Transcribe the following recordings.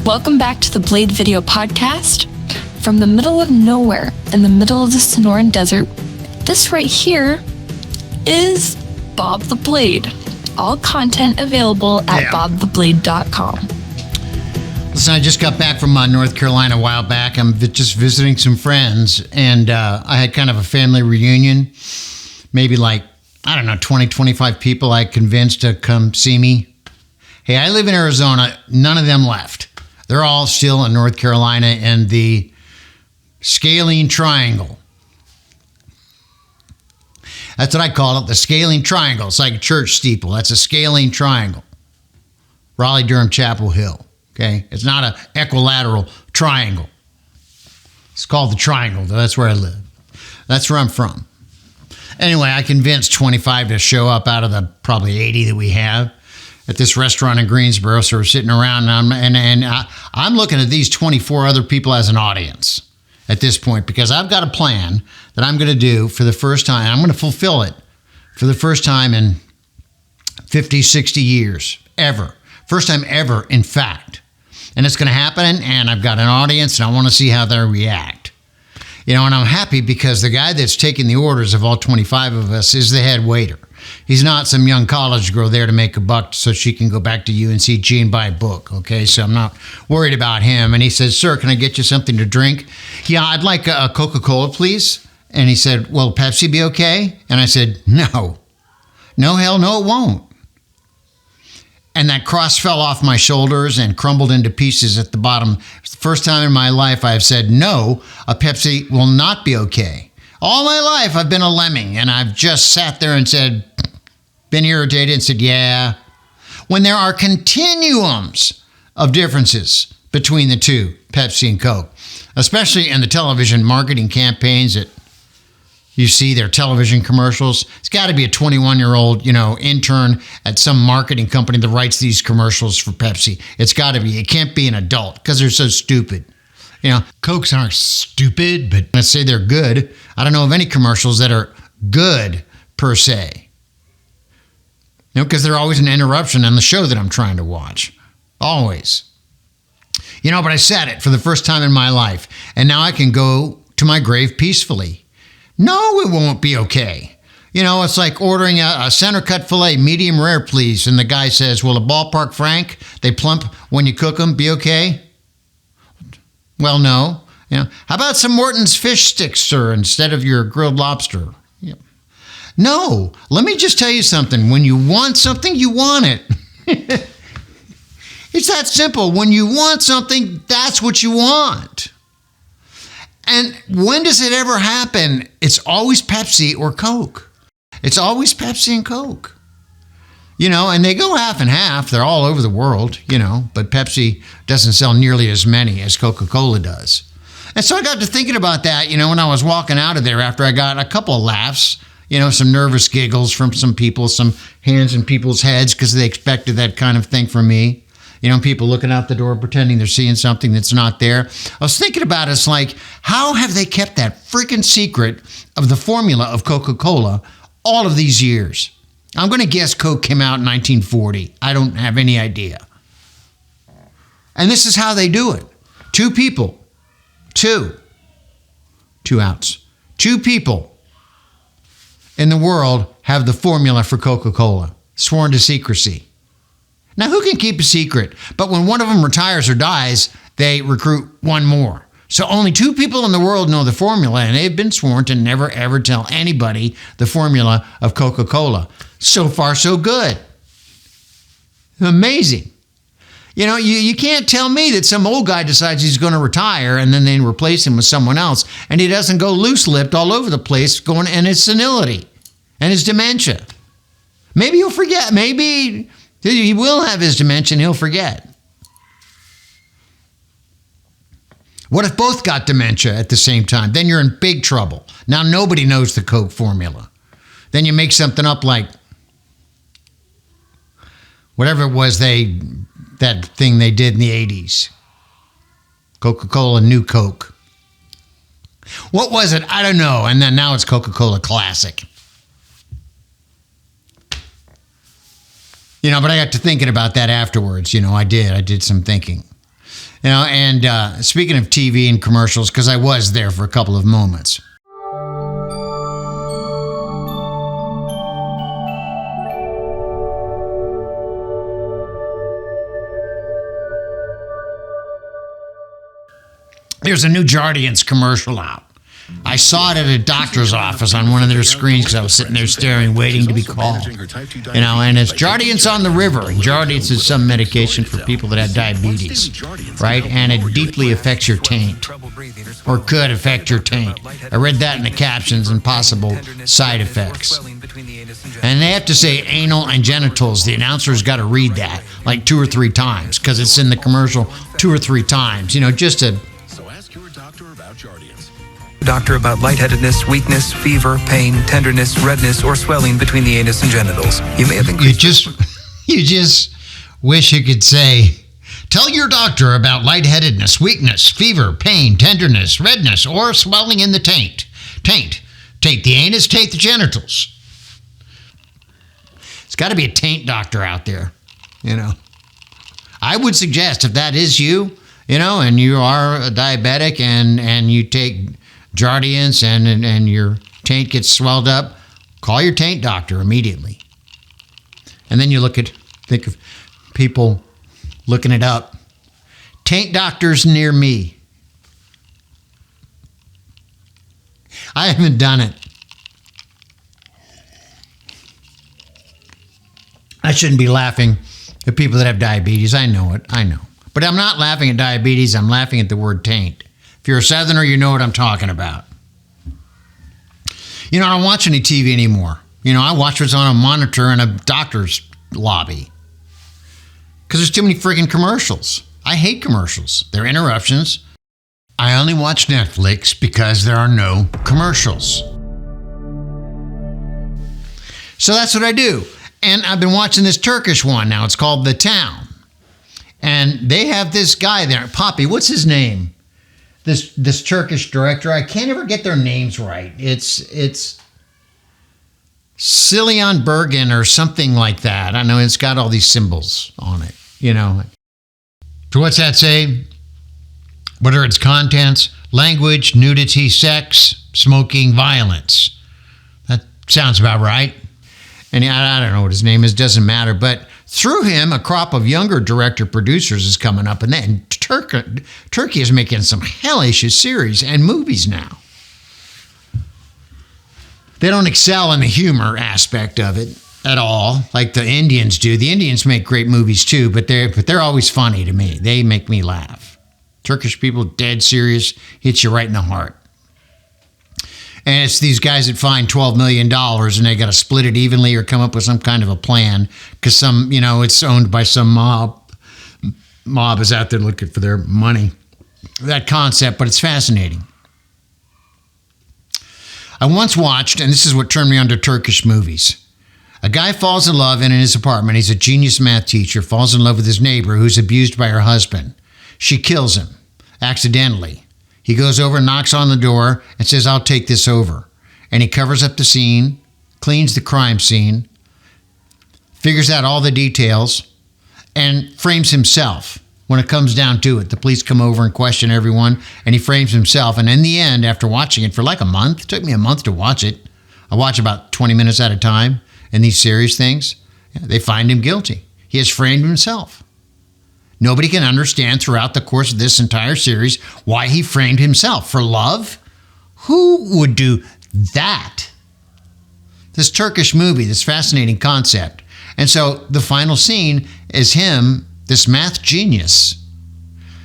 Welcome back to the Blade Video Podcast. From the middle of nowhere, in the middle of the Sonoran Desert, this right here is Bob the Blade. All content available at bobtheblade.com. Listen, I just got back from North Carolina a while back. I'm just visiting some friends, and I had kind of a family reunion. Maybe 20, 25 people I convinced to come see me. Hey, I live in Arizona. None of them left. They're all still in North Carolina in the Scalene Triangle. That's what I call it, the Scalene Triangle. It's like a church steeple. That's a Scalene Triangle. Raleigh, Durham, Chapel Hill. Okay? It's not an equilateral triangle. It's called the Triangle. That's where I live. That's where I'm from. Anyway, I convinced 25 to show up out of the probably 80 that we have at this restaurant in Greensboro. So we're sitting around, and I'm looking at these 24 other people as an audience at this point, because I've got a plan that I'm going to do for the first time. I'm going to fulfill it for the first time in 50, 60 years, ever. First time ever, in fact. And it's going to happen, and I've got an audience, and I want to see how they react. And I'm happy because the guy that's taking the orders of all 25 of us is the head waiter. He's not some young college girl there to make a buck so she can go back to UNCG and buy a book, okay? So I'm not worried about him. And he says, "Sir, can I get you something to drink?" "Yeah, I'd like a Coca-Cola, please." And he said, "Will Pepsi be okay?" And I said, "No. No, hell no, it won't." And that cross fell off my shoulders and crumbled into pieces at the bottom. It's the first time in my life I've said, no, a Pepsi will not be okay. All my life I've been a lemming, and I've just sat there and said, been irritated and said, yeah. When there are continuums of differences between the two, Pepsi and Coke, especially in the television marketing campaigns that you see, their television commercials. It's got to be a 21-year-old, intern at some marketing company that writes these commercials for Pepsi. It's got to be. It can't be an adult because they're so stupid. Cokes aren't stupid, but I say they're good. I don't know of any commercials that are good per se. Because they're always an interruption on the show that I'm trying to watch. Always. But I said it for the first time in my life, and now I can go to my grave peacefully. No, it won't be okay. It's like ordering a center cut filet, medium rare, please. And the guy says, "Will a ballpark Frank, they plump when you cook them, be okay?" Well, no. How about some Morton's fish sticks, sir, instead of your grilled lobster? No, let me just tell you something. When you want something, you want it. It's that simple. When you want something, that's what you want. And when does it ever happen? It's always Pepsi or Coke. It's always Pepsi and Coke. And they go half and half. They're all over the world, but Pepsi doesn't sell nearly as many as Coca-Cola does. And so I got to thinking about that, when I was walking out of there after I got a couple of laughs, some nervous giggles from some people, some hands in people's heads because they expected that kind of thing from me. People looking out the door pretending they're seeing something that's not there. I was thinking about it. It's like, how have they kept that freaking secret of the formula of Coca-Cola all of these years? I'm going to guess Coke came out in 1940. I don't have any idea. And this is how they do it. Two people. Two outs. Two people in the world have the formula for Coca-Cola, sworn to secrecy. Now, who can keep a secret? But when one of them retires or dies, they recruit one more. So only two people in the world know the formula, and they've been sworn to never, ever tell anybody the formula of Coca-Cola. So far, so good. Amazing. You can't tell me that some old guy decides he's going to retire and then they replace him with someone else, and he doesn't go loose-lipped all over the place going in his senility and his dementia. Maybe he'll forget. Maybe he will have his dementia and he'll forget. What if both got dementia at the same time? Then you're in big trouble. Now nobody knows the Coke formula. Then you make something up like whatever it was that thing they did in the 80s. Coca-Cola New Coke. What was it? I don't know. And then now it's Coca-Cola Classic. But I got to thinking about that afterwards. I did some thinking. You know, and speaking of TV and commercials, because I was there for a couple of moments. There's a new Jardiance commercial out. I saw it at a doctor's office on one of their screens because I was sitting there staring, waiting to be called. You know, and it's Jardiance on the river. And Jardiance is some medication for people that have diabetes, right? And it deeply affects your taint, or could affect your taint. I read that in the captions and possible side effects. And they have to say anal and genitals. The announcer's got to read that like 2 or 3 times because it's in the commercial 2 or 3 times, you know, just to... Doctor about lightheadedness, weakness, fever, pain, tenderness, redness, or swelling between the anus and genitals. You may have increased... You just wish you could say, tell your doctor about lightheadedness, weakness, fever, pain, tenderness, redness, or swelling in the taint. Taint the anus, taint the genitals. It's got to be a taint doctor out there, you know. I would suggest if that is you, you know, and you are a diabetic and you take Jardiance and your taint gets swelled up, call your taint doctor immediately. And then you think of people looking it up. Taint doctors near me. I haven't done it. I shouldn't be laughing at people that have diabetes. I know it. I know. But I'm not laughing at diabetes. I'm laughing at the word taint. If you're a Southerner, you know what I'm talking about. You know, I don't watch any TV anymore. You know, I watch what's on a monitor in a doctor's lobby. Because there's too many freaking commercials. I hate commercials. They're interruptions. I only watch Netflix because there are no commercials. So that's what I do. And I've been watching this Turkish one now. It's called The Town. And they have this guy there, Poppy. What's his name? This Turkish director. I can't ever get their names right. It's Cillian Bergen or something like that. I know it's got all these symbols on it, you know. So what's that say? What are its contents? Language, nudity, sex, smoking, violence. That sounds about right. And I don't know what his name is, doesn't matter. But through him, a crop of younger director-producers is coming up. And then Turkey is making some hellish series and movies now. They don't excel in the humor aspect of it at all, like the Indians do. The Indians make great movies too, but they're always funny to me. They make me laugh. Turkish people, dead serious, hits you right in the heart. And it's these guys that find $12 million and they got to split it evenly or come up with some kind of a plan because it's owned by some mob. Mob is out there looking for their money. That concept, but it's fascinating. I once watched, and this is what turned me on to Turkish movies. A guy falls in love and in his apartment. He's a genius math teacher, falls in love with his neighbor who's abused by her husband. She kills him accidentally. He goes over, knocks on the door, and says, I'll take this over. And he covers up the scene, cleans the crime scene, figures out all the details, and frames himself when it comes down to it. The police come over and question everyone, and he frames himself. And in the end, after watching it for like a month, it took me a month to watch it. I watch about 20 minutes at a time in these serious things. They find him guilty. He has framed himself. Nobody can understand throughout the course of this entire series why he framed himself. For love? Who would do that? This Turkish movie, this fascinating concept. And so the final scene is him, this math genius,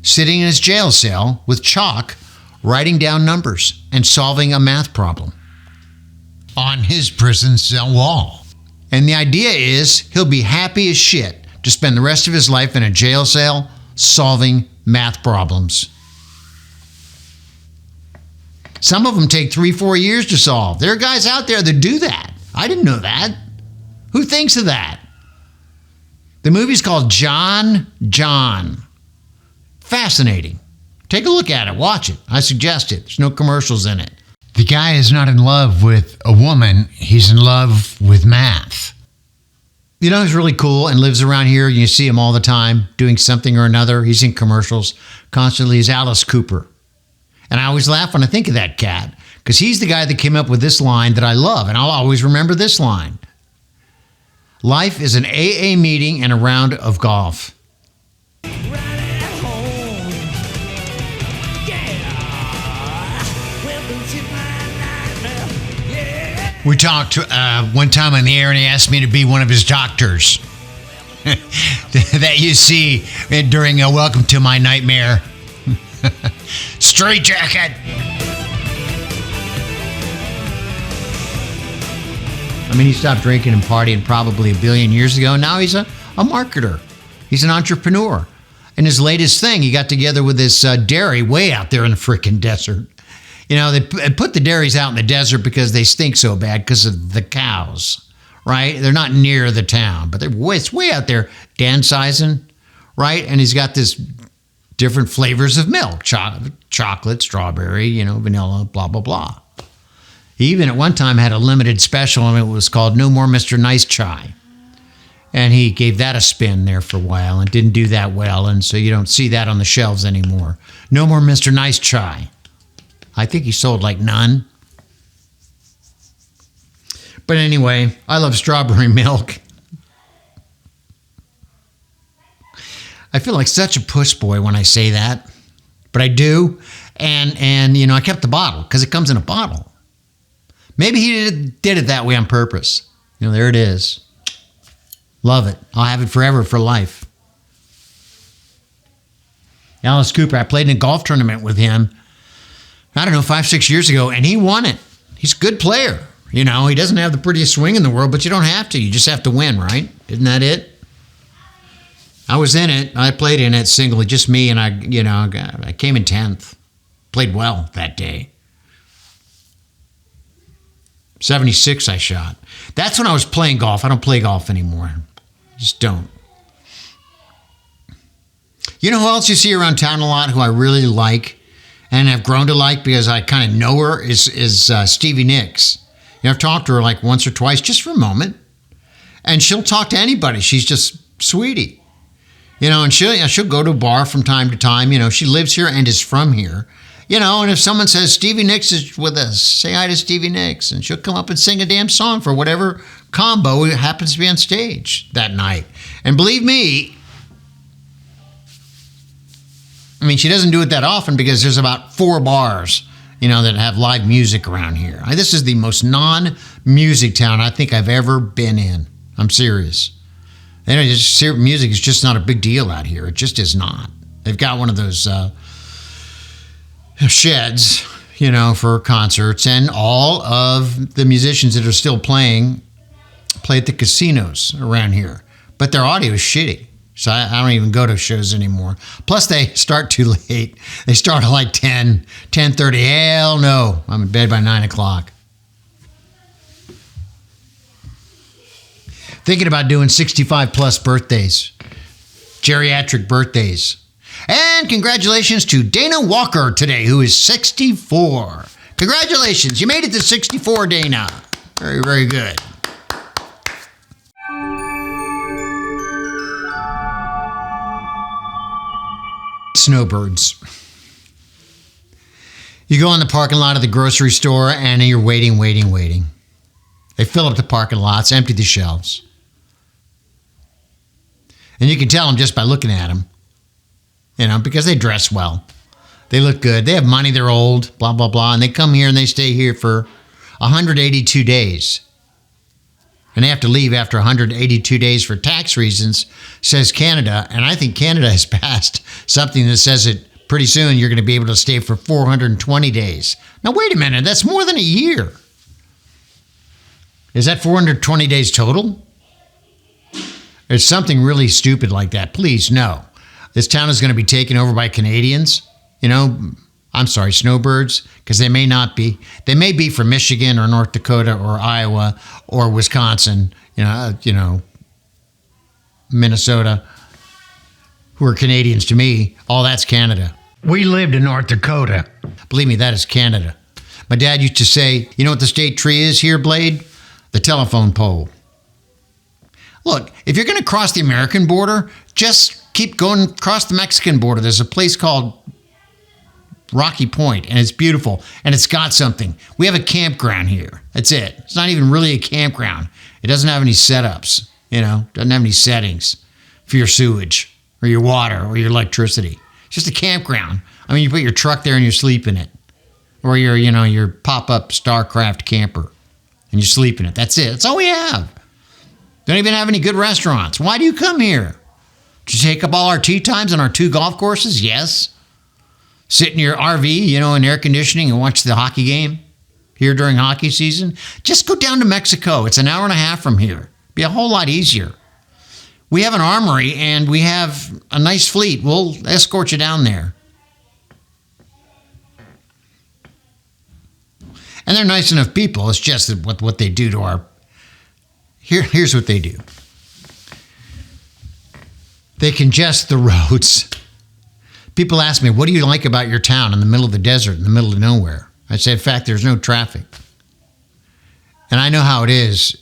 sitting in his jail cell with chalk, writing down numbers and solving a math problem on his prison cell wall. And the idea is he'll be happy as shit to spend the rest of his life in a jail cell solving math problems. Some of them take 3-4 years to solve. There are guys out there that do that. I didn't know that. Who thinks of that? The movie's called John. Fascinating. Take a look at it. Watch it. I suggest it. There's no commercials in it. The guy is not in love with a woman. He's in love with math. You know who's really cool and lives around here? You see him all the time doing something or another. He's in commercials constantly. Is Alice Cooper. And I always laugh when I think of that cat because he's the guy that came up with this line that I love. And I'll always remember this line. Life is an AA meeting and a round of golf. We talked one time on the air, and he asked me to be one of his doctors that you see during a Welcome to My Nightmare. Straight jacket. I mean, he stopped drinking and partying probably a billion years ago. Now he's a marketer. He's an entrepreneur. And his latest thing, he got together with this dairy way out there in the frickin' desert. You know, they put the dairies out in the desert because they stink so bad because of the cows, right? They're not near the town, but it's way out there downsizing, right? And he's got this different flavors of milk, chocolate, strawberry, vanilla, blah, blah, blah. He even at one time had a limited special, and it was called No More Mr. Nice Chai. And he gave that a spin there for a while and didn't do that well, and so you don't see that on the shelves anymore. No More Mr. Nice Chai. I think he sold like none. But anyway, I love strawberry milk. I feel like such a puss boy when I say that, but I do. And I kept the bottle because it comes in a bottle. Maybe he did it that way on purpose. There it is. Love it. I'll have it forever for life. Alice Cooper, I played in a golf tournament with him, I don't know, 5-6 years ago, and he won it. He's a good player. He doesn't have the prettiest swing in the world, but you don't have to. You just have to win, right? Isn't that it? I was in it. I played in it singly, just me, and I came in 10th. Played well that day. 76 I shot. That's when I was playing golf. I don't play golf anymore. Just don't. You know who else you see around town a lot who I really like and have grown to like because I kind of know her is Stevie Nicks. I've talked to her like once or twice just for a moment. And she'll talk to anybody. She's just sweetie. And she'll go to a bar from time to time. She lives here and is from here. And if someone says Stevie Nicks is with us, say hi to Stevie Nicks. And she'll come up and sing a damn song for whatever combo happens to be on stage that night. And believe me, she doesn't do it that often because there's about 4 bars, that have live music around here. This is the most non-music town I think I've ever been in. I'm serious. Music is just not a big deal out here. It just is not. They've got one of those sheds, for concerts, and all of the musicians that are still play at the casinos around here. But their audio is shitty. So I don't even go to shows anymore. Plus, they start too late. They start at like 10, 10:30. Hell no. I'm in bed by 9 o'clock. Thinking about doing 65-plus birthdays. Geriatric birthdays. And congratulations to Dana Walker today, who is 64. Congratulations. You made it to 64, Dana. Very, very good. Snowbirds. You go in the parking lot of the grocery store and you're waiting. They fill up the parking lots, empty the shelves. And you can tell them just by looking at them, because they dress well. They look good. They have money. They're old, blah, blah, blah. And they come here and they stay here for 182 days. And they have to leave after 182 days for tax reasons, says Canada. And I think Canada has passed something that says that pretty soon you're going to be able to stay for 420 days. Now, wait a minute. That's more than a year. Is that 420 days total? There's something really stupid like that. Please, no. This town is going to be taken over by Canadians. I'm sorry, snowbirds, because they may not be. They may be from Michigan or North Dakota or Iowa or Wisconsin, Minnesota, who are Canadians to me. All that's Canada. We lived in North Dakota. Believe me, that is Canada. My dad used to say, you know what the state tree is here, Blade? The telephone pole. Look, if you're going to cross the American border, just keep going across the Mexican border. There's a place called Rocky Point, and it's beautiful, and it's got something. We have a campground here. That's it. It's not even really a campground. It doesn't have any setups, doesn't have any settings for your sewage or your water or your electricity. It's just a campground. I mean, you put your truck there and you sleep in it, or your pop-up Starcraft camper, and you sleep in it. That's it. That's all we have. Don't even have any good restaurants. Why do you come here? To take up all our tea times on our 2 golf courses? Yes. Sit in your RV, in air conditioning and watch the hockey game here during hockey season? Just go down to Mexico. It's an hour and a half from here. Be a whole lot easier. We have an armory and we have a nice fleet. We'll escort you down there. And they're nice enough people. It's just that what they do to our... Here's what they do. They congest the roads. People ask me, what do you like about your town in the middle of the desert, in the middle of nowhere? I say, in fact, there's no traffic. And I know how it is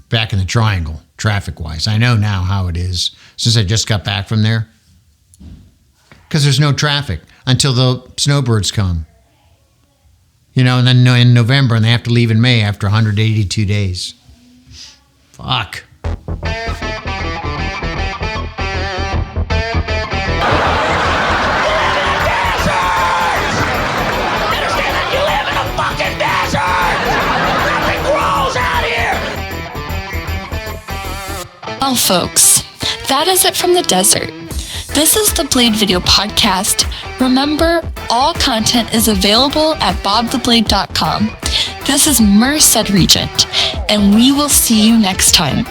back in the Triangle, traffic-wise. I know now how it is since I just got back from there. Because there's no traffic until the snowbirds come. And then in November, and they have to leave in May after 182 days. Fuck. Well, folks, that is it from the desert. This is the Blade Video Podcast. Remember, all content is available at bobtheblade.com. This is Merced Regent, and we will see you next time.